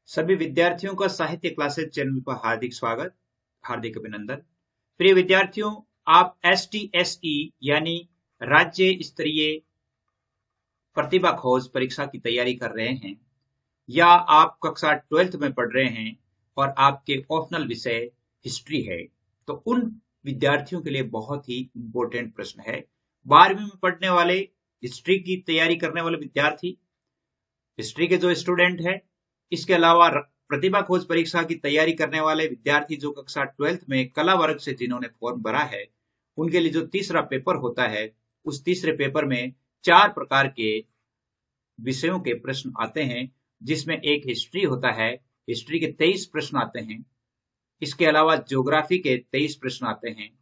सभी विद्यार्थियों का साहित्य क्लासेस चैनल पर हार्दिक स्वागत, हार्दिक अभिनंदन। प्रिय विद्यार्थियों, आप STSE यानी राज्य स्तरीय प्रतिभा खोज परीक्षा की तैयारी कर रहे हैं या आप कक्षा 12th में पढ़ रहे हैं और आपके ऑप्शनल विषय हिस्ट्री है, तो उन विद्यार्थियों के लिए बहुत ही इंपॉर्टेंट प्रश्न है। 12वीं में पढ़ने वाले, हिस्ट्री की तैयारी करने वाले विद्यार्थी, हिस्ट्री के जो स्टूडेंट है, इसके अलावा प्रतिभा खोज परीक्षा की तैयारी करने वाले विद्यार्थी जो कक्षा 12th में कला वर्ग से जिन्होंने फॉर्म भरा है, उनके लिए जो तीसरा पेपर होता है, उस तीसरे पेपर में 4 प्रकार के विषयों के प्रश्न आते हैं, जिसमें एक हिस्ट्री होता है। हिस्ट्री के 23 प्रश्न आते हैं। इसके अलावा ज्योग्राफी के 23 प्रश्न आते हैं।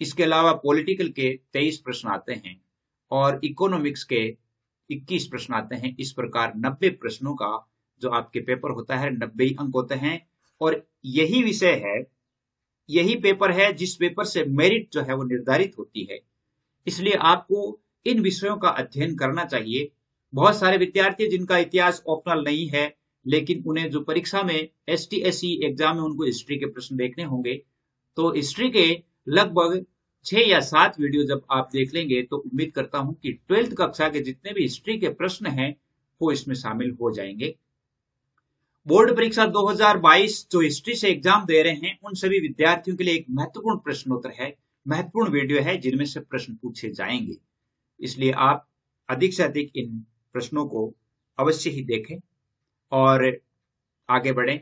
इसके अलावा पॉलिटिकल के 23 प्रश्न आते हैं और इकोनॉमिक्स के 21 प्रश्न आते हैं। इस प्रकार 90 प्रश्नों का जो आपके पेपर होता है, 90 अंक होते हैं। और यही विषय है, यही पेपर है जिस पेपर से मेरिट जो है वो निर्धारित होती है। इसलिए आपको इन विषयों का अध्ययन करना चाहिए। बहुत सारे विद्यार्थी जिनका इतिहास ऑप्शनल नहीं है, लेकिन उन्हें जो परीक्षा में STSE एग्जाम में उनको हिस्ट्री के प्रश्न देखने होंगे, तो हिस्ट्री के लगभग 6 या 7 वीडियो जब आप देख लेंगे तो उम्मीद करता हूं कि 12th कक्षा के जितने भी हिस्ट्री के प्रश्न हैं वो इसमें शामिल हो जाएंगे। बोर्ड परीक्षा 2022 जो हिस्ट्री से एग्जाम दे रहे हैं, उन सभी विद्यार्थियों के लिए एक महत्वपूर्ण प्रश्नोत्तर है, महत्वपूर्ण वीडियो है जिनमें से प्रश्न पूछे जाएंगे। इसलिए आप अधिक से अधिक इन प्रश्नों को अवश्य ही देखें और आगे बढ़ें।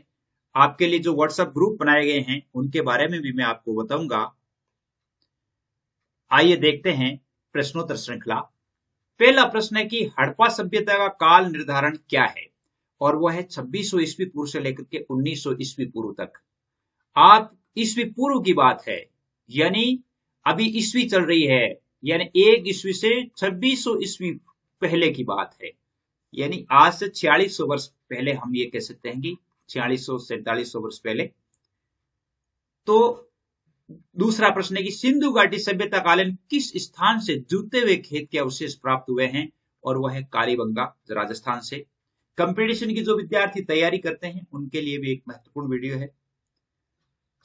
आपके लिए जो व्हाट्सएप ग्रुप बनाए गए हैं उनके बारे में भी मैं आपको बताऊंगा। आइए देखते हैं प्रश्नोत्तर श्रृंखला। पहला प्रश्न है कि हड़प्पा सभ्यता का काल निर्धारण क्या है, और वह है 2600 ईस्वी पूर्व से लेकर के 1900 ईस्वी पूर्व तक। आप ईस्वी पूर्व की बात है, यानी अभी ईस्वी चल रही है, यानी 1 ईस्वी से 2600 ईस्वी पहले की बात है, यानी आज से 4600 वर्ष पहले हम ये कह सकते हैं कि 4600 से 4700 वर्ष पहले। तो दूसरा प्रश्न है कि सिंधु घाटी सभ्यता कालीन किस स्थान से जूते हुए खेत के अवशेष प्राप्त हुए हैं, और वह है कालीबंगा राजस्थान से। कंपटीशन की जो विद्यार्थी तैयारी करते हैं उनके लिए भी एक महत्वपूर्ण वीडियो है।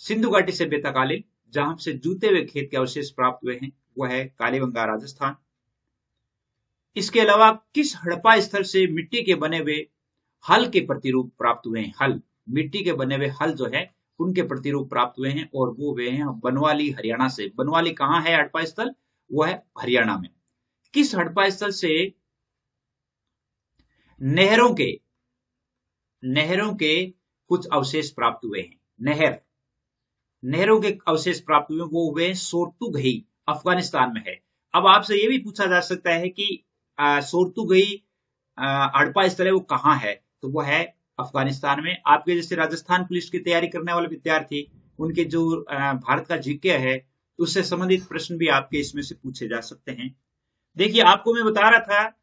सिंधु घाटी सभ्यता कालीन जहां से जूते हुए खेत के अवशेष प्राप्त हुए हैं वह है कालीबंगा राजस्थान। इसके अलावा किस हड़प्पा स्थल से मिट्टी के बने हुए हल के प्रतिरूप प्राप्त हुए हैं? हल, मिट्टी के बने हुए हल जो है उनके प्रतिरूप प्राप्त हुए हैं, और वो हुए हैं बनवाली, हरियाणा से। बनवाली कहां है हड़प्पा स्थल? वो है हरियाणा में। किस हड़प्पा स्थल से नहरों के कुछ अवशेष प्राप्त हुए हैं? नहरों के अवशेष प्राप्त हुए, वो हुए सोर्तुगही, अफगानिस्तान में है। अब आपसे ये भी पूछा जा सकता है कि सोर्तुगही हड़प्पा स्थल है वो कहाँ है? तो वो है अफगानिस्तान में। आपके जैसे राजस्थान पुलिस की तैयारी करने वाले विद्यार्थी, उनके जो भारत का जीके है उससे संबंधित प्रश्न भी आपके इसमें से पूछे जा सकते हैं। देखिए, आपको मैं बता रहा था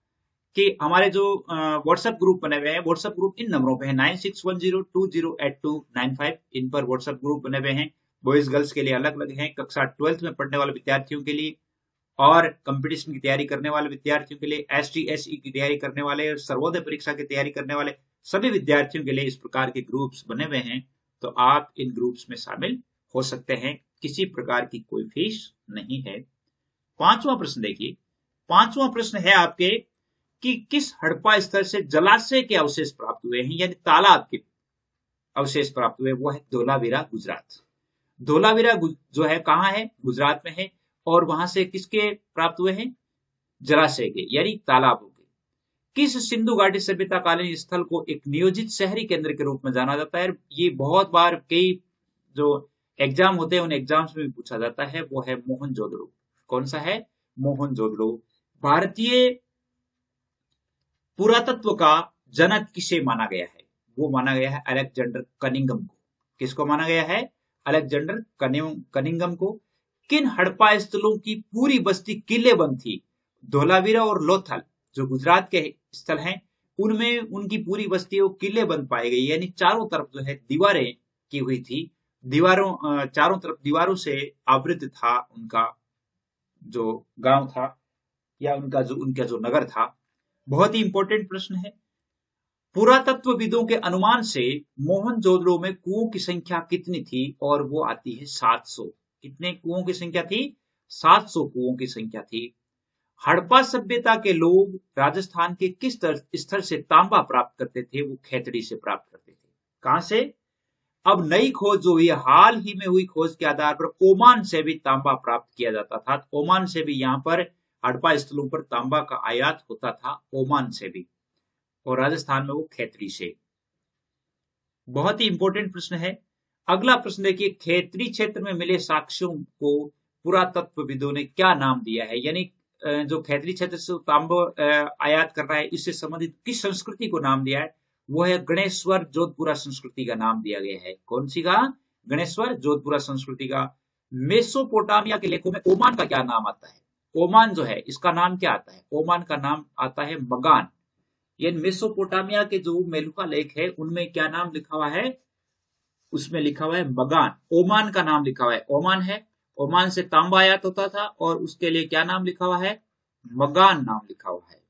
कि हमारे जो व्हाट्सएप ग्रुप बने हुए हैं, व्हाट्सएप ग्रुप इन नंबरों पे है 9610208295। इन पर व्हाट्सएप ग्रुप बने हुए हैं। बॉयज गर्ल्स के लिए अलग अलग हैं, कक्षा 12th में पढ़ने वाले विद्यार्थियों के लिए और कंपटीशन की तैयारी करने वाले विद्यार्थियों के लिए, STSE की तैयारी करने वाले, सर्वोदय परीक्षा की तैयारी करने वाले सभी विद्यार्थियों के लिए इस प्रकार के ग्रुप्स बने हुए हैं। तो आप इन ग्रुप्स में शामिल हो सकते हैं, किसी प्रकार की कोई फीस नहीं है। पांचवा प्रश्न देखिए। पांचवा प्रश्न है आपके कि किस हड़प्पा स्थल से जलाशय के अवशेष प्राप्त हुए हैं, यानी तालाब के अवशेष प्राप्त हुए? वो है धोलावीरा, गुजरात। धोलावीरा जो है कहाँ है? गुजरात में है। और वहां से किसके प्राप्त हुए हैं? जलाशय के, यानी तालाबों के। किस सिंधु घाटी सभ्यता कालीन स्थल को एक नियोजित शहरी केंद्र के रूप में जाना जाता है? ये बहुत बार कई जो एग्जाम होते हैं उन एग्जाम्स में भी पूछा जाता है। वो है मोहनजोदड़ो। कौन सा है? मोहनजोदड़ो। भारतीय पुरातत्व का जनक किसे माना गया है? वो माना गया है अलेक्जेंडर कनिंघम को। किसको माना गया है? अलेक्जेंडर कनिंघम को। किन हड़प्पा स्थलों की पूरी बस्ती किलेबंद थी? धोलावीरा और लोथल जो गुजरात के स्थल हैं, उनमें उनकी पूरी बस्ती वो किलेबंद पाई गई, यानी चारों तरफ जो है दीवारें की हुई थी। चारों तरफ दीवारों से आवृत था उनका जो गांव था, या उनका जो नगर था। बहुत ही इंपॉर्टेंट प्रश्न है। पुरातत्वविदों के अनुमान से मोहनजोदड़ो में कुओं की संख्या कितनी थी, और वो आती है 700। कितने कुओं की संख्या थी? 700 कुओं की संख्या थी। हड़प्पा सभ्यता के लोग राजस्थान के किस स्थल से तांबा प्राप्त करते थे? वो खेतड़ी से प्राप्त करते थे। कहां से? अब नई खोज जो हुई, हाल ही में हुई खोज के आधार पर ओमान से भी तांबा प्राप्त किया जाता था। ओमान से भी यहाँ पर हड़प्पा स्थलों पर तांबा का आयात होता था, ओमान से भी, और राजस्थान में वो खेतड़ी से। बहुत ही इंपॉर्टेंट प्रश्न है। अगला प्रश्न देखिए, खेतड़ी क्षेत्र में मिले साक्ष्यों को पुरातत्वविदों ने क्या नाम दिया है? यानी जो खेतड़ी क्षेत्र से तांबा आयात कर रहा है, इससे संबंधित किस संस्कृति को नाम दिया है? वो है गणेश्वर जोधपुरा संस्कृति का नाम दिया गया है। कौन सी का? गणेश्वर जोधपुरा संस्कृति का। मेसोपोटामिया के लेखों में ओमान का क्या नाम आता है? ओमान जो है, इसका नाम क्या आता है? ओमान का नाम आता है मगान। यानी मेसोपोटामिया के जो मेलुका लेख है, उनमें क्या नाम लिखा हुआ है? उसमें लिखा हुआ है मगान। ओमान का नाम लिखा हुआ है, ओमान है। ओमान से तांबा आयात होता था, और उसके लिए क्या नाम लिखा हुआ है? मगान नाम लिखा हुआ है।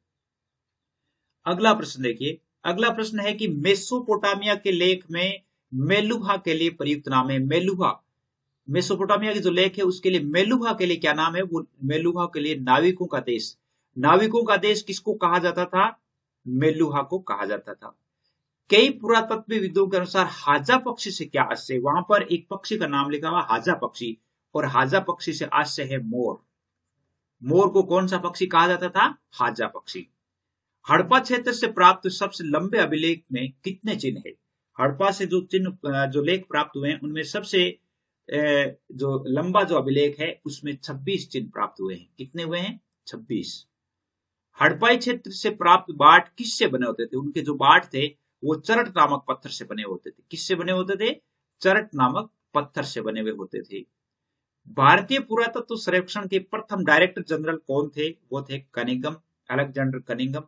अगला प्रश्न देखिए, अगला प्रश्न है कि मेसोपोटामिया के लेख में मेलुहा के लिए प्रयुक्त नाम है। मेलुहा, मेसोपोटामिया के जो लेख है उसके लिए मेलुहा के लिए क्या नाम है? वो मेलुहा के लिए नाविकों का देश। नाविकों का देश किसको कहा जाता था? मेलुहा को कहा जाता था। कई पुरातत्वविदों के अनुसार हाजा पक्षी से क्या आशय है? वहां पर एक पक्षी का नाम लिखा हुआ हाजा पक्षी, और हाजा पक्षी से आशय है मोर। मोर को कौन सा पक्षी कहा जाता था? हाजा पक्षी। हड़प्पा क्षेत्र से प्राप्त सबसे लंबे अभिलेख में कितने चिन्ह है? हड़प्पा से जो चिन्ह, जो लेख प्राप्त हुए हैं, उनमें सबसे जो लंबा जो अभिलेख है उसमें 26 चिन्ह प्राप्त हुए हैं। कितने हुए हैं? 26। हड़प्पाई क्षेत्र से प्राप्त बाट किससे बने होते थे? उनके जो बाट थे वो चरट नामक पत्थर से बने होते थे। किससे बने होते थे? चरट नामक पत्थर से बने हुए होते थे। भारतीय पुरातत्व सर्वेक्षण के प्रथम डायरेक्टर जनरल कौन थे? वो थे Cunningham, Alexander Cunningham.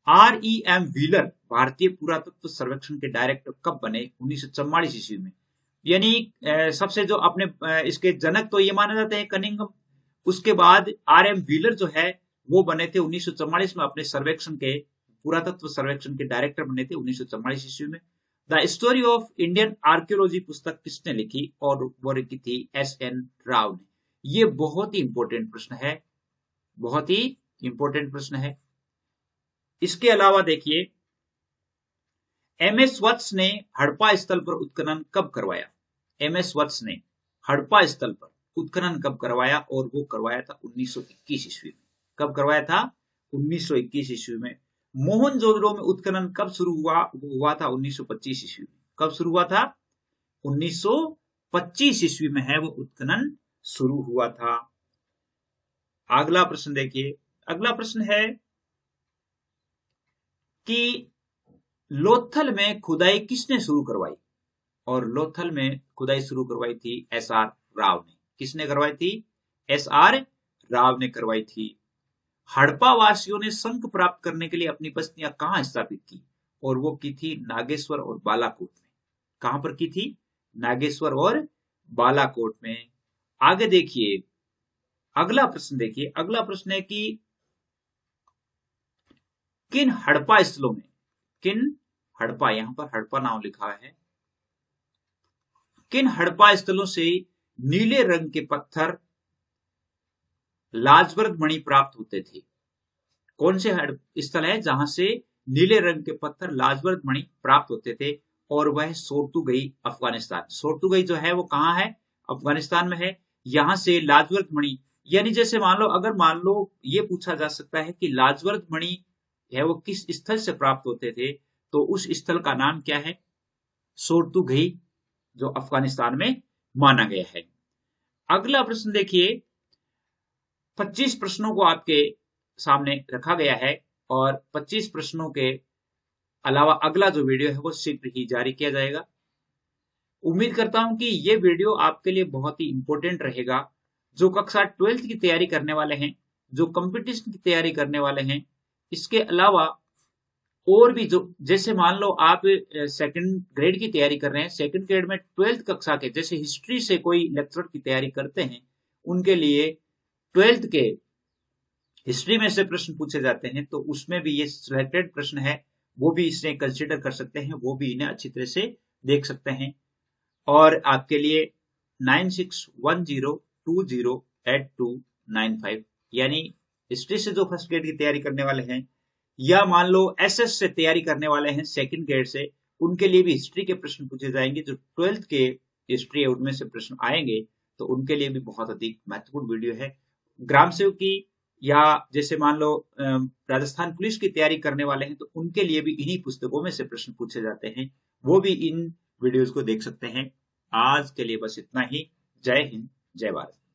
REM wheeler भारतीय पुरातत्व सर्वेक्षण के डायरेक्टर कब बने? 1944 ईस्वी में। यानी सबसे जो अपने इसके जनक तो ये माने जाते हैं कनिंघम। उसके बाद RM व्हीलर जो है वो बने थे 1944 में, अपने सर्वेक्षण के, पुरातत्व सर्वेक्षण के डायरेक्टर बने थे 1944 ईस्वी में। The story of Indian archaeology पुस्तक किसने लिखी? और वो लिखी थी SN राव ने। ये बहुत ही इंपॉर्टेंट प्रश्न है, बहुत ही इंपॉर्टेंट प्रश्न है। इसके अलावा देखिए, MS वत्स ने हड़प्पा स्थल पर उत्खनन कब करवाया? MS वत्स ने हड़प्पा स्थल पर उत्खनन कब करवाया? और वो करवाया था 1921 ईस्वी में। कब करवाया था? 1921 ईस्वी में। मोहनजोदड़ो में उत्खनन कब शुरू हुआ? वो हुआ था 1925 ईस्वी में। कब शुरू हुआ था? 1925 ईस्वी में है वो उत्खनन शुरू हुआ था। अगला प्रश्न देखिए, अगला प्रश्न है कि लोथल में खुदाई किसने शुरू करवाई? और लोथल में खुदाई शुरू करवाई थी SR राव ने। किसने करवाई थी? SR राव ने करवाई थी। हड़प्पा वासियों ने शंख प्राप्त करने के लिए अपनी बस्तियां कहां स्थापित की? और वो की थी नागेश्वर और बालाकोट में। कहां पर की थी? नागेश्वर और बालाकोट में। आगे देखिए, अगला प्रश्न देखिए, अगला प्रश्न है कि किन हड़प्पा स्थलों में, किन हड़प्पा, यहां पर हड़प्पा नाम लिखा है, किन हड़प्पा स्थलों से नीले रंग के पत्थर लाजवर्द मणि प्राप्त होते थे? कौन से स्थल है जहां से नीले रंग के पत्थर लाजवर्द मणि प्राप्त होते थे? और वह सोर्तुगई, अफगानिस्तान। सोर्तुगई जो है वो कहां है? अफगानिस्तान में है। यहां से लाजवर्द मणि, यानी जैसे मान लो, अगर मान लो ये पूछा जा सकता है कि लाजवर्द मणि है वो किस स्थल से प्राप्त होते थे, तो उस स्थल का नाम क्या है? सोर्तुगई, जो अफगानिस्तान में माना गया है। अगला प्रश्न देखिए, 25 प्रश्नों को आपके सामने रखा गया है, और 25 प्रश्नों के अलावा अगला जो वीडियो है वो शीघ्र ही जारी किया जाएगा। उम्मीद करता हूं कि ये वीडियो आपके लिए बहुत ही इंपॉर्टेंट रहेगा। जो कक्षा 12th की तैयारी करने वाले हैं, जो कंपटीशन की तैयारी करने वाले हैं, इसके अलावा और भी जो, जैसे मान लो आप सेकंड ग्रेड की तैयारी कर रहे हैं, सेकंड ग्रेड में 12th कक्षा के, जैसे हिस्ट्री से कोई लेक्चर की तैयारी करते हैं, उनके लिए 12th के हिस्ट्री में से प्रश्न पूछे जाते हैं, तो उसमें भी ये सिलेक्टेड प्रश्न है वो भी इसे कंसिडर कर सकते हैं, वो भी इन्हें अच्छी तरह से देख सकते हैं। और आपके लिए 9610208295 यानी हिस्ट्री से जो फर्स्ट ग्रेड की तैयारी करने वाले हैं, या मान लो एसएस से तैयारी करने वाले हैं सेकंड ग्रेड से, उनके लिए भी हिस्ट्री के प्रश्न पूछे जाएंगे। जो 12th के हिस्ट्री है उनमें से प्रश्न आएंगे, तो उनके लिए भी बहुत अधिक महत्वपूर्ण वीडियो है। ग्राम सेवकी या जैसे मान लो राजस्थान पुलिस की तैयारी करने वाले हैं, तो उनके लिए भी इन्हीं पुस्तकों में से प्रश्न पूछे जाते हैं, वो भी इन वीडियोस को देख सकते हैं। आज के लिए बस इतना ही। जय हिंद, जय भारत।